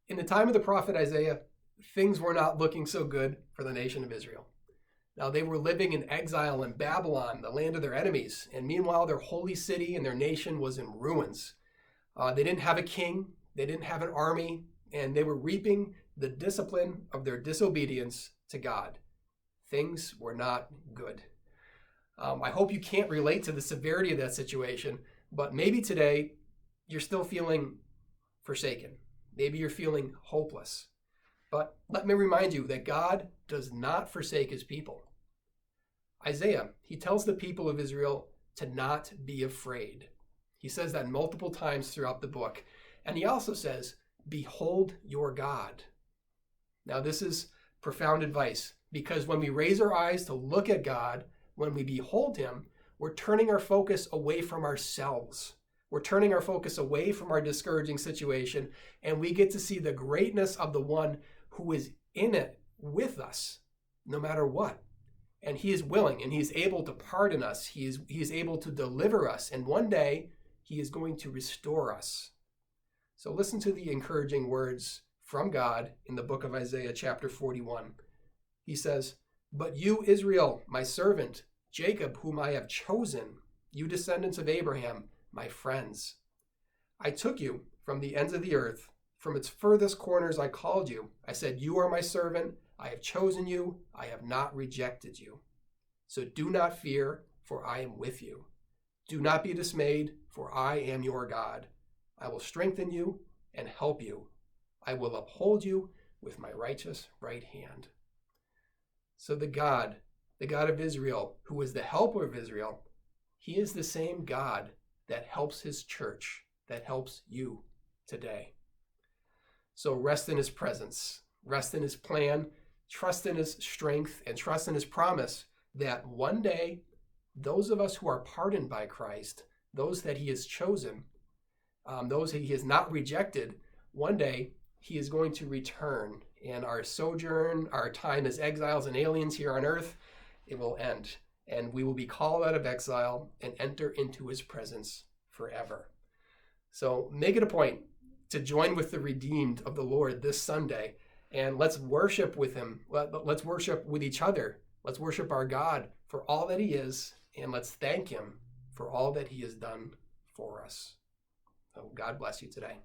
In the time of the prophet Isaiah, things were not looking so good for the nation of Israel. Now, they were living in exile in Babylon, the land of their enemies, and meanwhile, their holy city and their nation was in ruins. They didn't have a king, they didn't have an army, and they were reaping the discipline of their disobedience to God. Things were not good. I hope you can't relate to the severity of that situation, but maybe today you're still feeling forsaken. Maybe you're feeling hopeless. But let me remind you that God does not forsake his people. Isaiah, he tells the people of Israel to not be afraid. He says that multiple times throughout the book. And he also says, behold your God. Now, this is profound advice, because when we raise our eyes to look at God, when we behold him, we're turning our focus away from ourselves. We're turning our focus away from our discouraging situation, and we get to see the greatness of the one who is in it with us, no matter what. And he is willing, and he is able to pardon us. He is able to deliver us, and one day he is going to restore us. So listen to the encouraging words from God in the book of Isaiah, chapter 41. He says, but you, Israel, my servant, Jacob, whom I have chosen, you descendants of Abraham, my friends. I took you from the ends of the earth, from its furthest corners I called you. I said, you are my servant, I have chosen you, I have not rejected you. So do not fear, for I am with you. Do not be dismayed, for I am your God. I will strengthen you and help you. I will uphold you with my righteous right hand. So the God of Israel, who is the helper of Israel, he is the same God that helps his church, that helps you today. So rest in his presence, rest in his plan, trust in his strength, and trust in his promise that one day, those of us who are pardoned by Christ, those that he has chosen, those that he has not rejected, one day he is going to return, and our sojourn, our time as exiles and aliens here on earth, it will end, and we will be called out of exile and enter into his presence forever. So make it a point to join with the redeemed of the Lord this Sunday, and let's worship with him. Let's worship with each other. Let's worship our God for all that he is, and let's thank him for all that he has done for us. So God bless you today.